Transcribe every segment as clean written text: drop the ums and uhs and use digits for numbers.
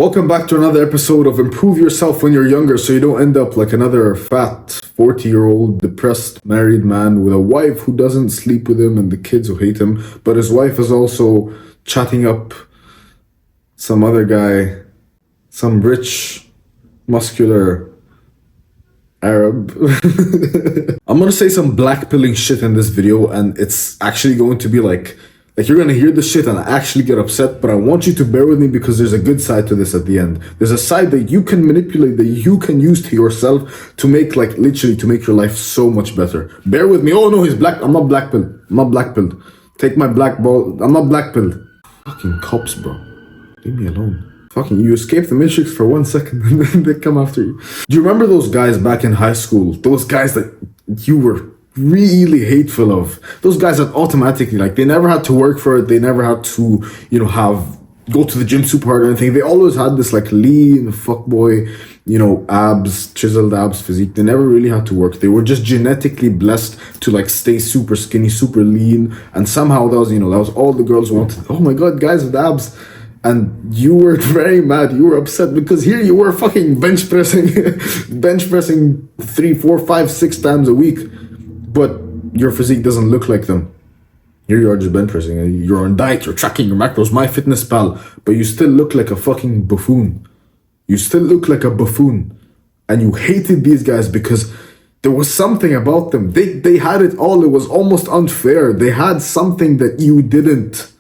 Welcome back to another episode of Improve Yourself When You're Younger so you don't end up like another fat 40-year-old depressed married man with a wife who doesn't sleep with him and the kids who hate him, but his wife is also chatting up some other guy, some rich, muscular Arab. I'm gonna say some blackpilling shit in this video, and it's actually going to be like you're gonna hear this shit and actually get upset, but I want you to bear with me because there's a good side to this at the end. There's a side that you can manipulate, that you can use to yourself to make literally to make your life so much better. Bear with me. Oh no, he's black. I'm not blackpilled. I'm not blackpilled. Take my black ball. I'm not blackpilled. Fucking cops, bro. Leave me alone. Fucking, you escape the Matrix for 1 second and then they come after you. Do you remember those guys back in high school? Those guys that you were really hateful of. Those guys that automatically, they never had to work for it. They never had to, go to the gym super hard or anything. They always had this lean fuckboy, abs, chiseled abs physique. They never really had to work. They were just genetically blessed to stay super skinny, super lean. And somehow that was all the girls wanted. Oh my God, guys with abs. And you were very mad. You were upset because here you were fucking bench pressing 3, 4, 5, 6 times a week. But your physique doesn't look like them. Here you are just bench pressing. You're on diet, you're tracking your macros, MyFitnessPal, but you still look like a fucking buffoon. You still look like a buffoon. And you hated these guys because there was something about them. They had it all. It was almost unfair. They had something that you didn't.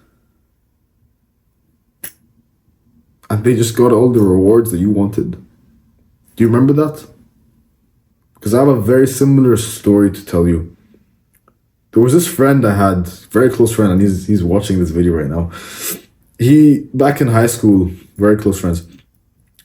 And they just got all the rewards that you wanted. Do you remember that? Because I have a very similar story to tell you. There was this friend I had, very close friend, and he's watching this video right now. Back in high school, very close friends.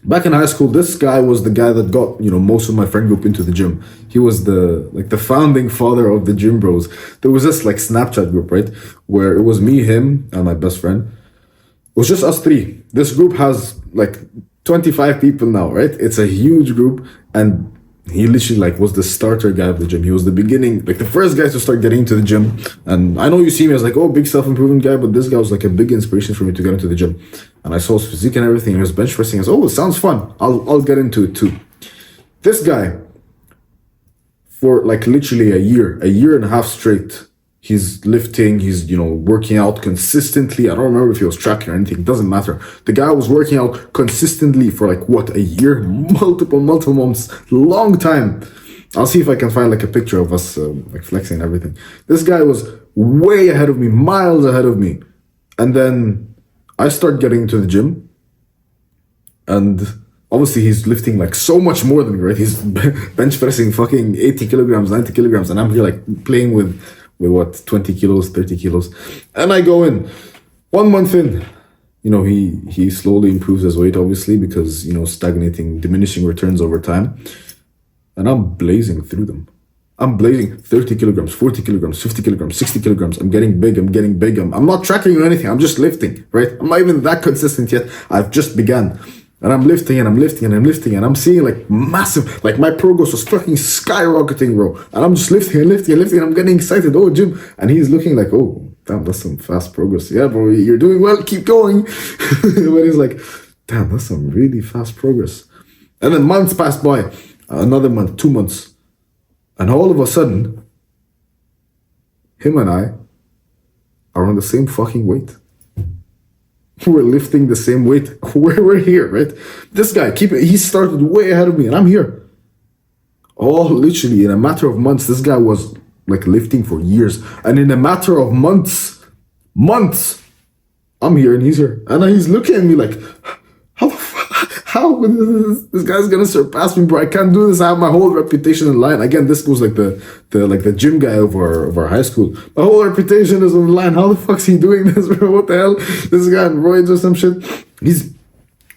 Back in high school, this guy was the guy that got, most of my friend group into the gym. He was the founding father of the gym bros. There was this Snapchat group, right? Where it was me, him, and my best friend. It was just us three. This group has 25 people now, right? It's a huge group, and he literally was the starter guy of the gym. He was the beginning, the first guy to start getting into the gym. And I know you see me as big self-improvement guy, but this guy was a big inspiration for me to get into the gym. And I saw his physique and everything. He was bench pressing. I was, it sounds fun. I'll get into it too. This guy, for literally a year and a half straight, he's lifting, he's, working out consistently. I don't remember if he was tracking or anything. It doesn't matter. The guy was working out consistently for a year, multiple months, long time. I'll see if I can find a picture of us flexing and everything. This guy was way ahead of me, miles ahead of me. And then I start getting into the gym. And obviously he's lifting so much more than me, right? He's bench pressing fucking 80 kilograms, 90 kilograms. And I'm here playing with what, 20 kilos, 30 kilos. And I go in. 1 month in, he slowly improves his weight, obviously, because, stagnating, diminishing returns over time. And I'm blazing through them. I'm blazing 30 kilograms, 40 kilograms, 50 kilograms, 60 kilograms. I'm getting big. I'm not tracking or anything. I'm just lifting, right? I'm not even that consistent yet. I've just begun. And I'm lifting and I'm lifting and I'm lifting and I'm seeing massive, my progress was fucking skyrocketing, bro. And I'm just lifting and lifting and lifting and I'm getting excited. Oh, Jim. And he's looking oh, damn, that's some fast progress. Yeah, bro, you're doing well. Keep going. But he's damn, that's some really fast progress. And then months pass by. Another month, 2 months. And all of a sudden, him and I are on the same fucking weight. We're lifting the same weight. We're here, right? This guy, he started way ahead of me and I'm here. Oh, literally in a matter of months, this guy was lifting for years. And in a matter of months, I'm here and he's here. And he's looking at me how this guy's gonna surpass me, bro? I can't do this. I have my whole reputation in line. Again, this was the gym guy of our high school. My whole reputation is on the line. How the fuck's he doing this, bro? What the hell? This guy on roids or some shit.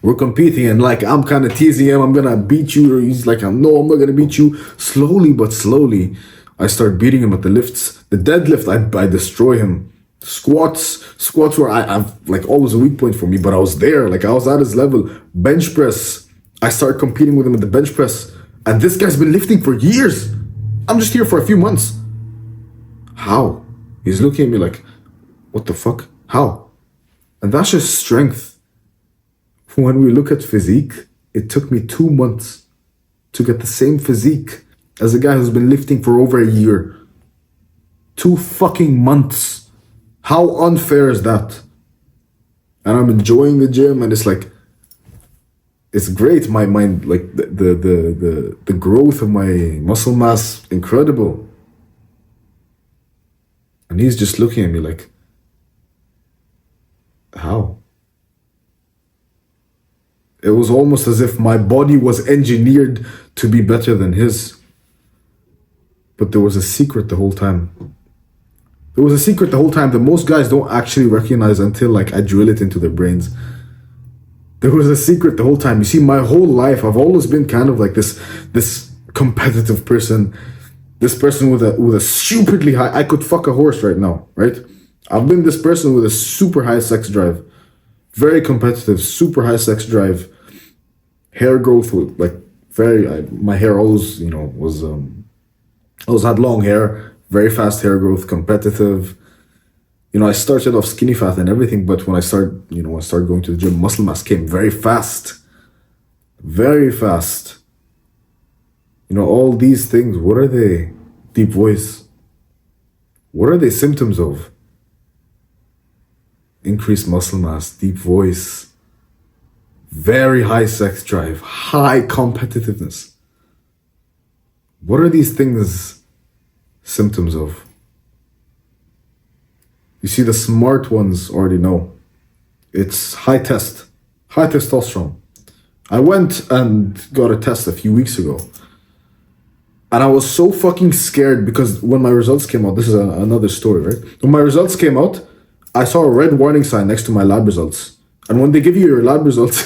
We're competing and I'm kind of teasing him. I'm gonna beat you. Or he's no, I'm not gonna beat you. Slowly but slowly, I start beating him at the lifts. The deadlift, I destroy him. Squats were I've always a weak point for me, but I was there, I was at his level. Bench press, I start competing with him at the bench press, and this guy's been lifting for years. I'm just here for a few months. How? He's looking at me what the fuck? How? And that's just strength. when we look at physique, it took me 2 months to get the same physique as a guy who's been lifting for over a year. 2 fucking months. How unfair is that? And I'm enjoying the gym, and it's like, it's great. My mind, like the growth of my muscle mass, incredible. And he's just looking at me like, how? It was almost as if my body was engineered to be better than his. But there was a secret the whole time. There was a secret the whole time that most guys don't actually recognize until like I drill it into their brains. There was a secret the whole time. You see, my whole life, I've always been kind of like this competitive person. This person with a stupidly high, I could fuck a horse right now, right? I've been this person with a super high sex drive. Very competitive, super high sex drive. Hair growth with like my hair always, was always had long hair, very fast hair growth, competitive. I started off skinny fat and everything, but when I started going to the gym, muscle mass came very fast. Very fast. All these things, what are they? Deep voice. What are they symptoms of? Increased muscle mass, deep voice, very high sex drive, high competitiveness. What are these things symptoms of? You see, the smart ones already know. It's high testosterone. I went and got a test a few weeks ago. And I was so fucking scared because when my results came out, this is another story, right? When my results came out, I saw a red warning sign next to my lab results. And when they give you your lab results,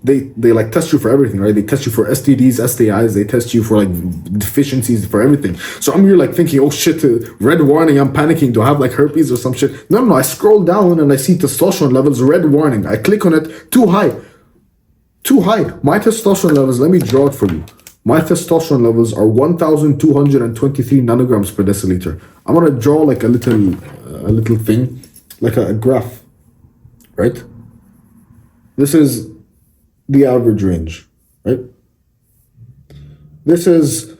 they like test you for everything, right? They test you for STDs, STIs, they test you for like deficiencies, for everything. So I'm here like thinking, oh shit, red warning, I'm panicking. Do I have like herpes or some shit? No, I scroll down and I see testosterone levels, red warning. I click on it, too high. My testosterone levels, let me draw it for you. My testosterone levels are 1,223 nanograms per deciliter. I'm gonna draw like a little thing, like a graph, right? This is the average range, right? This is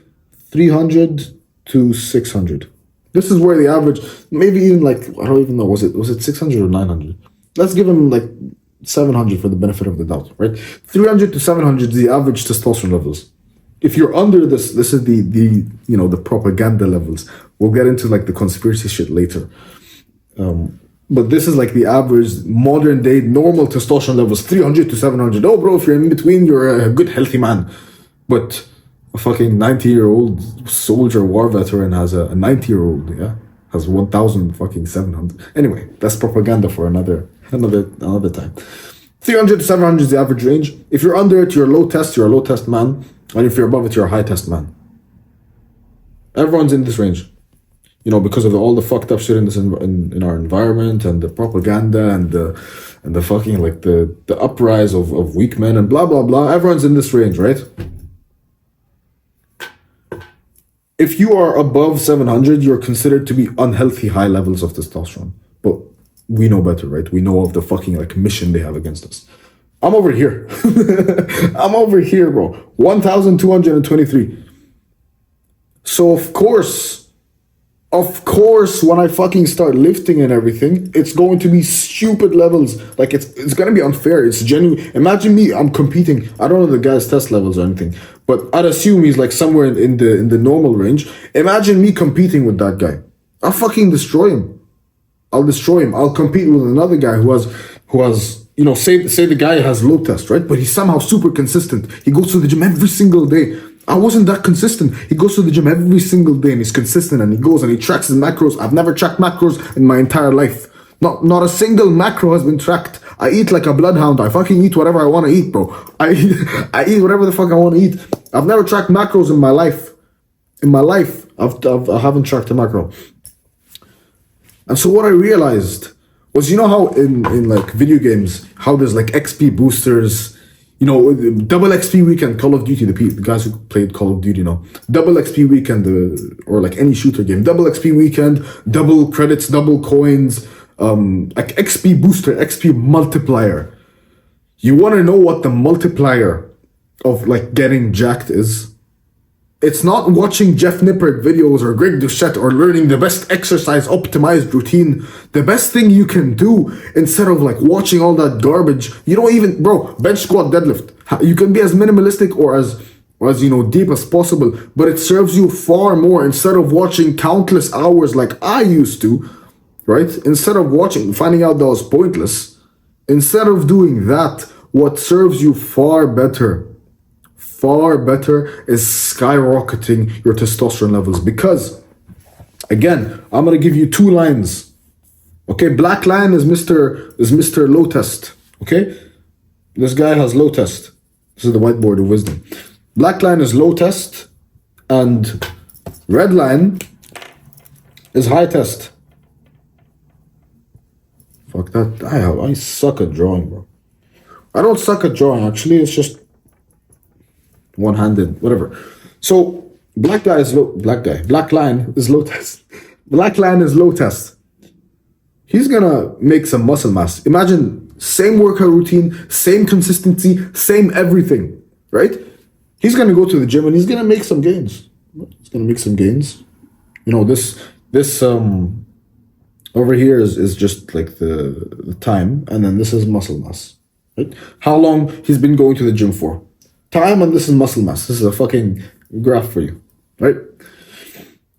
300 to 600. This is where the average, maybe even like, I don't even know, was it 600 or 900? Let's give him like 700 for the benefit of the doubt, right? 300 to 700 is the average testosterone levels. If you're under this is the propaganda levels. We'll get into like the conspiracy shit later. But this is like the average modern day normal testosterone levels, 300 to 700. Oh, bro, if you're in between, you're a good, healthy man. But a fucking 90-year-old soldier war veteran has a 90-year-old, has 1,000 fucking 700. Anyway, that's propaganda for another time. 300 to 700 is the average range. If you're under it, you're a low test man. And if you're above it, you're a high test man. Everyone's in this range. Because of all the fucked up shit in our environment and the propaganda and the fucking like the uprise of weak men and blah blah blah. Everyone's in this range, right? If you are above 700, you're considered to be unhealthy high levels of testosterone. But we know better, right? We know of the fucking like mission they have against us. I'm over here. I'm over here, bro. 1,223. So of course, when I fucking start lifting and everything, it's going to be stupid levels. Like it's gonna be unfair. It's genuine. Imagine me, I'm competing. I don't know the guy's test levels or anything, but I'd assume he's like somewhere in the normal range. Imagine me competing with that guy. I'll fucking destroy him. I'll compete with another guy who has say the guy has low test, right? But he's somehow super consistent. He goes to the gym every single day. I wasn't that consistent. He goes to the gym every single day and he's consistent and he goes and he tracks his macros. I've never tracked macros in my entire life. Not a single macro has been tracked. I eat like a bloodhound. I fucking eat whatever I want to eat, bro. I eat whatever the fuck I want to eat. I've never tracked macros in my life. I haven't tracked a macro. And so what I realized was, how in like video games, how there's like XP boosters, double XP weekend, Call of Duty, the guys who played Call of Duty know. Double XP weekend, or like any shooter game, double XP weekend, double credits, double coins, like XP booster, XP multiplier. You want to know what the multiplier of like getting jacked is? It's not watching Jeff Nippert videos or Greg Doucette or learning the best exercise optimized routine. The best thing you can do instead of like watching all that garbage, you don't even, bro, bench squat deadlift. You can be as minimalistic or as deep as possible, but it serves you far more instead of watching countless hours like I used to, right? Instead of finding out that was pointless. Instead of doing that, what serves you far better is skyrocketing your testosterone levels. Because, again, I'm gonna give you 2 lines. Okay, black line is Mr. Low Test. Okay, this guy has low test. This is the whiteboard of wisdom. Black line is low test, and red line is high test. Fuck that. I suck at drawing, bro. I don't suck at drawing, actually. It's just one-handed, whatever. So black line is low test. Black line is low test. He's gonna make some muscle mass. Imagine same workout routine, same consistency, same everything, right? He's gonna go to the gym and he's gonna make some gains. You know, this over here is just like the time, and then this is muscle mass, right? How long he's been going to the gym for. Time, and this is muscle mass. This is a fucking graph for you, right?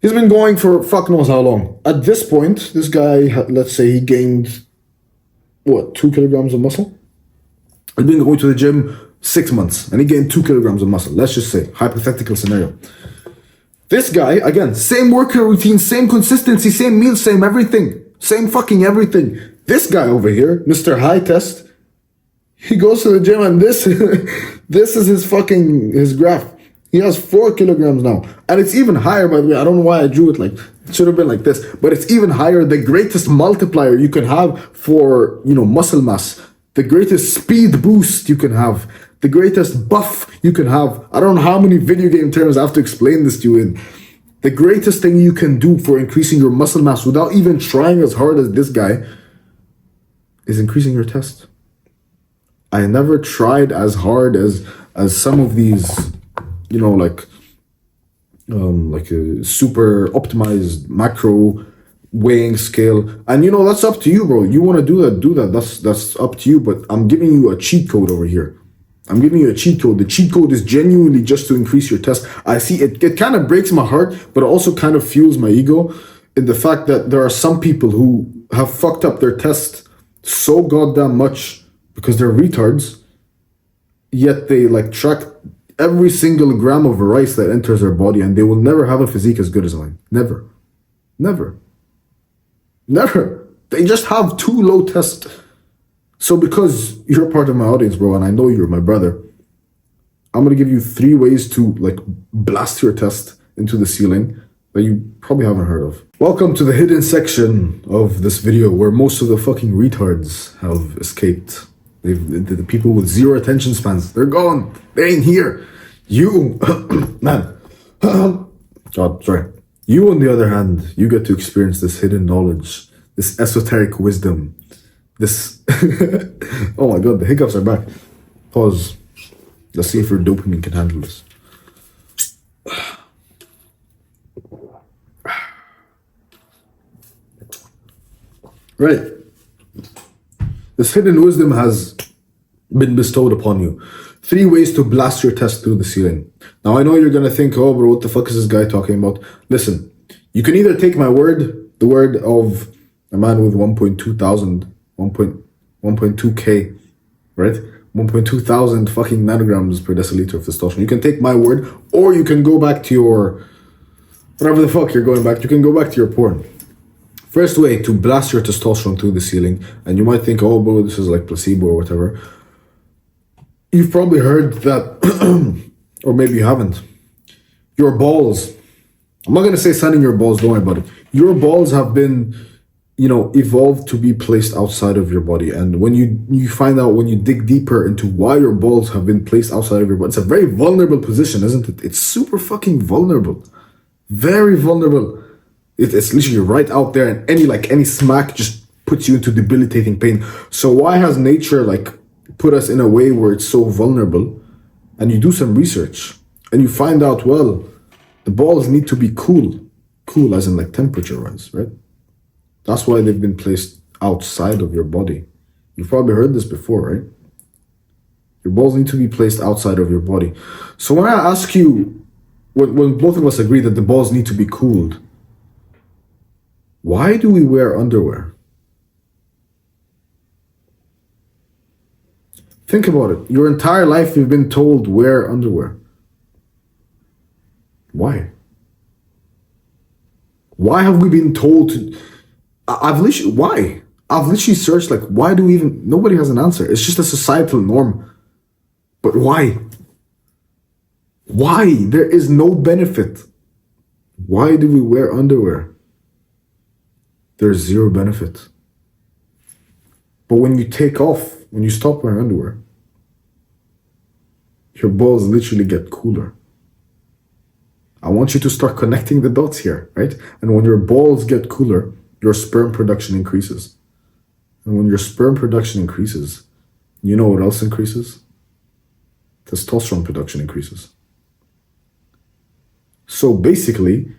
He's been going for fuck knows how long. At this point, this guy, let's say he gained, 2 kilograms of muscle? He's been going to the gym 6 months, and he gained 2 kilograms of muscle. Let's just say, hypothetical scenario. This guy, again, same workout routine, same consistency, same meal, same everything. Same fucking everything. This guy over here, Mr. High Test, he goes to the gym and this is his graph. He has 4 kilograms now. And it's even higher, by the way. I don't know why I drew it like, it should have been like this. But it's even higher. The greatest multiplier you can have for, muscle mass. The greatest speed boost you can have. The greatest buff you can have. I don't know how many video game terms I have to explain this to you in. The greatest thing you can do for increasing your muscle mass without even trying as hard as this guy is increasing your test. I never tried as hard as some of these, like a super optimized macro weighing scale. And that's up to you, bro. You want to do that. That's up to you. But I'm giving you a cheat code over here. I'm giving you a cheat code. The cheat code is genuinely just to increase your test. I see it kind of breaks my heart, but it also kind of fuels my ego in the fact that there are some people who have fucked up their test so goddamn much because they're retards, yet they track every single gram of rice that enters their body, and they will never have a physique as good as mine. Never. They just have too low test. So because you're part of my audience, bro, and I know you're my brother, I'm gonna give you 3 ways to blast your test into the ceiling that you probably haven't heard of. Welcome to the hidden section of this video where most of the fucking retards have escaped. The people with 0 attention spans, they're gone. They ain't here. You, man, God, sorry. You, on the other hand, you get to experience this hidden knowledge, this esoteric wisdom, this, oh my God, the hiccups are back. Pause. Let's see if your dopamine can handle this. Right. This hidden wisdom has been bestowed upon you. 3 ways to blast your test through the ceiling. Now, I know you're going to think, oh, bro, what the fuck is this guy talking about? Listen, you can either take my word, the word of a man with 1.2K, right? 1.2 thousand fucking nanograms per deciliter of testosterone. You can take my word, or you can go back to your, whatever the fuck you're going back to. You can go back to your porn. First way to blast your testosterone through the ceiling, and you might think, oh, bro, this is like placebo or whatever. You've probably heard that, or maybe you haven't. Your balls, I'm not going to say sunning your balls, don't worry about it. Your balls have been, evolved to be placed outside of your body. And when you find out, when you dig deeper into why your balls have been placed outside of your body, it's a very vulnerable position, isn't it? It's super fucking vulnerable. Very vulnerable. It's literally right out there, and any smack just puts you into debilitating pain. So why has nature put us in a way where it's so vulnerable, and you do some research and you find out, well, the balls need to be cool. Cool as in like temperature wise, right? That's why they've been placed outside of your body. You've probably heard this before, right? Your balls need to be placed outside of your body. So when I ask you, when both of us agree that the balls need to be cooled, why do we wear underwear? Think about it. Your entire life you've been told wear underwear. Why? Why have we been told to? Why? I've literally searched, like, why do we even, nobody has an answer. It's just a societal norm. But why? Why? There is no benefit. Why do we wear underwear? There's zero benefit. But when you take off, when you stop wearing underwear, your balls literally get cooler. I want you to start connecting the dots here, right? And when your balls get cooler, your sperm production increases. And when your sperm production increases, you know what else increases? Testosterone production increases. So basically,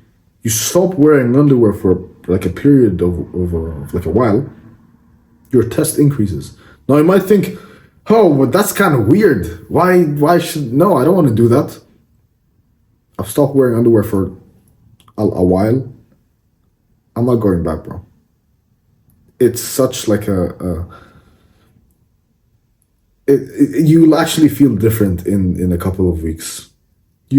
you stop wearing underwear for like a period of like a while, your test increases. Now you might think, oh, but that's kind of weird. Why should, no, I don't want to do that. I've stopped wearing underwear for a while. I'm not going back, bro. It's such like you'll actually feel different in a couple of weeks.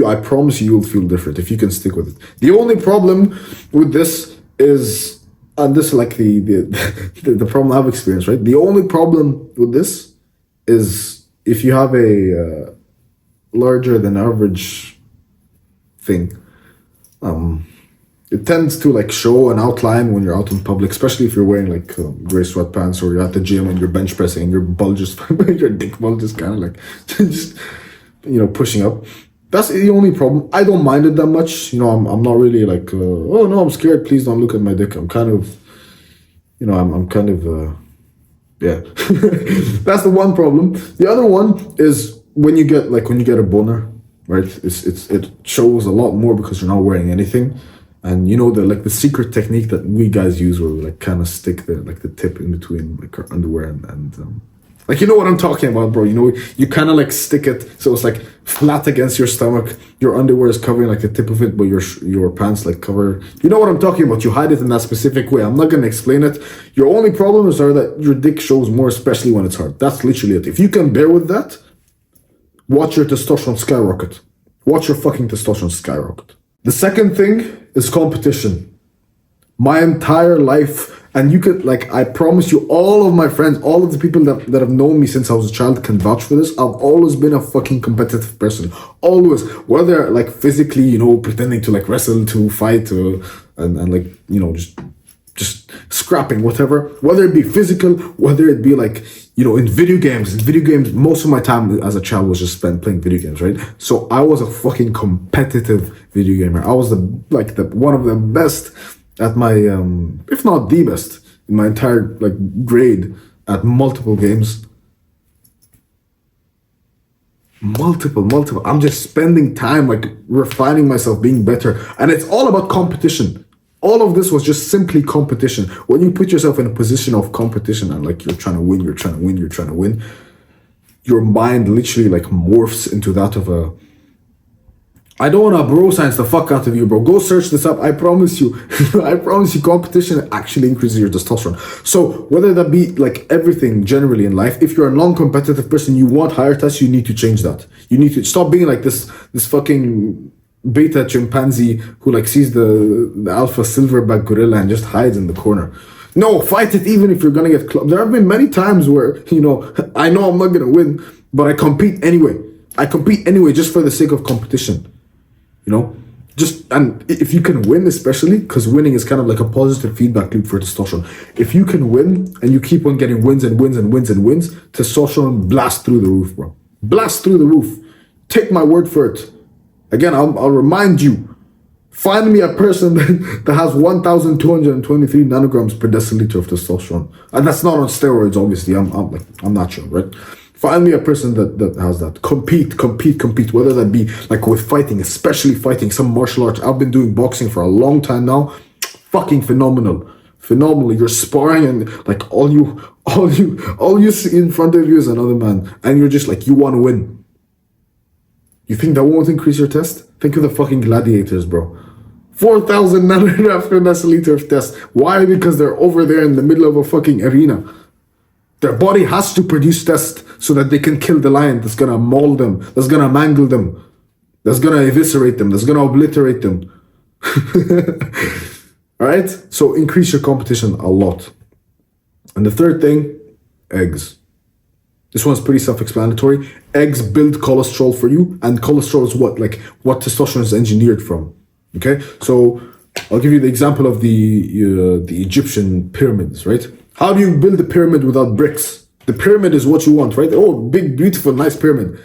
I promise you'll feel different if you can stick with it. The only problem with this is, and this is like the problem I've experienced, right? The only problem with this is if you have a larger than average thing, it tends to like show an outline when you're out in public, especially if you're wearing like gray sweatpants or you're at the gym and you're bench pressing and your bulges, your dick bulges kind of like just, pushing up. That's the only problem. I don't mind it that much. I'm not really like, oh no, I'm scared. Please don't look at my dick. I'm kind of, I'm kind of, yeah. That's the one problem. The other one is when you get a boner, right? It shows a lot more because you're not wearing anything. And the secret technique that we guys use where we like kind of stick the tip in between like our underwear and like, you know what I'm talking about, bro. You kind of like stick it so it's like flat against your stomach. Your underwear is covering like the tip of it, but your pants like cover. You know what I'm talking about. You hide it in that specific way. I'm not gonna explain it. Your only problems are that your dick shows more, especially when it's hard. That's literally it. If you can bear with that, watch your testosterone skyrocket. Watch your fucking testosterone skyrocket. The second thing is competition. My entire life, and you could, like, I promise you, all of my friends, all of the people that have known me since I was a child can vouch for this. I've always been a fucking competitive person. Always. Whether, like, physically, pretending to, like, wrestle, to fight, and like, just scrapping, whatever. Whether it be physical, whether it be, like, in video games. In video games, most of my time as a child was just spent playing video games, right? So I was a fucking competitive video gamer. I was one of the best at my, if not the best, in my entire like grade at multiple games. Multiple. I'm just spending time like refining myself, being better. And it's all about competition. All of this was just simply competition. When you put yourself in a position of competition and like you're trying to win, your mind literally like morphs into that of a, I don't want to bro science the fuck out of you, bro. Go search this up. I promise you. I promise you competition actually increases your testosterone. So whether that be like everything generally in life, if you're a non-competitive person, you want higher tests, you need to change that. You need to stop being like this fucking beta chimpanzee who like sees the alpha silverback gorilla and just hides in the corner. No, fight it even if you're gonna get clubbed. There have been many times where, I know I'm not gonna win, but I compete anyway. Just for the sake of competition. And if you can win, especially because winning is kind of like a positive feedback loop for testosterone. If you can win and you keep on getting wins, testosterone blast through the roof, bro. Blast through the roof. Take my word for it. Again, I'll remind you. Find me a person that has 1,223 nanograms per deciliter of testosterone, and that's not on steroids. Obviously, I'm natural, right? Find me a person that has that. Compete. Whether that be like with fighting, especially fighting, some martial arts. I've been doing boxing for a long time now. Fucking phenomenal. You're sparring and like all you see in front of you is another man, and you're just like, you want to win. You think that won't increase your test? Think of the fucking gladiators, bro. 4,000 nanograms per deciliter of test. Why? Because they're over there in the middle of a fucking arena. Their body has to produce test so that they can kill the lion that's gonna maul them, that's gonna mangle them, that's gonna eviscerate them, that's gonna obliterate them. Alright? So increase your competition a lot. And the third thing, eggs. This one's pretty self-explanatory. Eggs build cholesterol for you, and cholesterol is what testosterone is engineered from. Okay? So I'll give you the example of the Egyptian pyramids, right? How do you build a pyramid without bricks? The pyramid is what you want, right? Oh, big, beautiful, nice pyramid.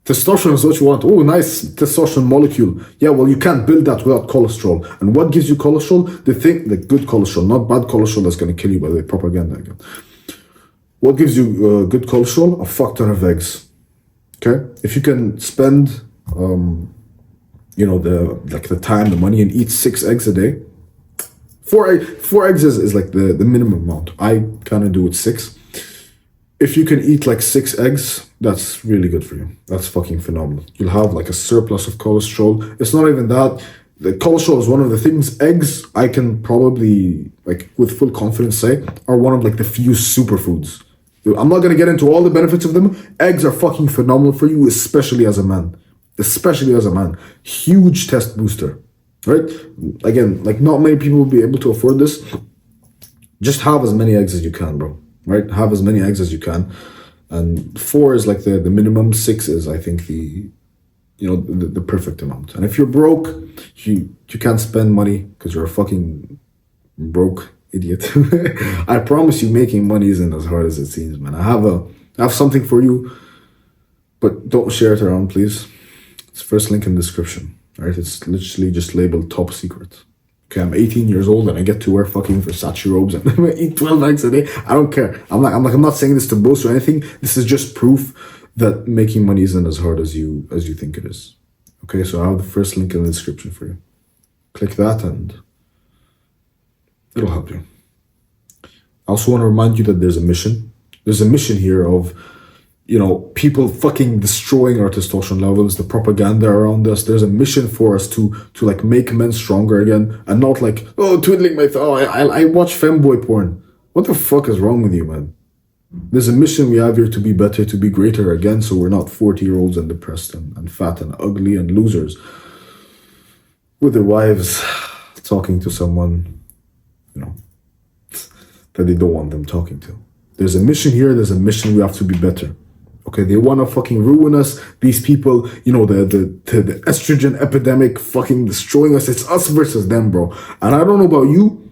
Testosterone is what you want. Oh, nice testosterone molecule. Yeah, well, you can't build that without cholesterol. And what gives you cholesterol? The good cholesterol, not bad cholesterol that's going to kill you by the propaganda again. What gives you good cholesterol? A fuck ton of eggs. Okay? If you can spend, the time, the money, and eat 6 eggs a day. 4 eggs is like the minimum amount. I kind of do it 6. If you can eat like 6 eggs, that's really good for you. That's fucking phenomenal. You'll have like a surplus of cholesterol. It's not even that. The cholesterol is one of the things. Eggs, I can probably, like, with full confidence say, are one of like the few superfoods. I'm not gonna get into all the benefits of them. Eggs are fucking phenomenal for you, especially as a man. Huge test booster. Right? Again, like, not many people will be able to afford this. Just have as many eggs as you can, bro. Right? Have as many eggs as you can. And 4 is like the minimum. 6 is, I think, the perfect amount. And if you're broke, you can't spend money because you're a fucking broke idiot. I promise you, making money isn't as hard as it seems, man. I have something for you, but don't share it around, please. It's first link in the description. All right, it's literally just labeled top secret. Okay, I'm 18 years old and I get to wear fucking Versace robes and eat 12 eggs a day. I don't care. I'm not saying this to boast or anything. This is just proof that making money isn't as hard as you think it is. Okay, so I have the first link in the description for you. Click that and it'll help you. I also want to remind you that there's a mission. There's a mission here of, people fucking destroying our testosterone levels, the propaganda around us. There's a mission for us to like make men stronger again, and not like, oh, twiddling my thumb. I watch femboy porn. What the fuck is wrong with you, man? There's a mission we have here to be better, to be greater again, so we're not 40-year-olds and depressed and fat and ugly and losers with their wives talking to someone, that they don't want them talking to. There's a mission here. There's a mission we have to be better. Okay, they want to fucking ruin us. These people, the estrogen epidemic fucking destroying us. It's us versus them, bro. And I don't know about you.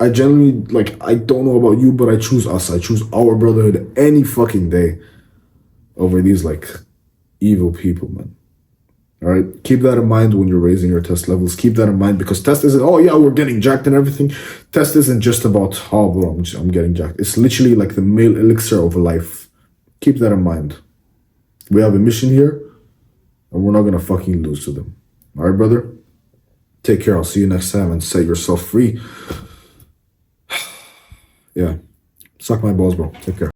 I genuinely, I don't know about you, but I choose us. I choose our brotherhood any fucking day over these, evil people, man. All right? Keep that in mind when you're raising your test levels. Keep that in mind, because test isn't, oh, yeah, we're getting jacked and everything. Test isn't just about, oh, bro, I'm getting jacked. It's literally like the male elixir of life. Keep that in mind. We have a mission here, and we're not going to fucking lose to them. All right, brother? Take care. I'll see you next time, and set yourself free. Yeah. Suck my balls, bro. Take care.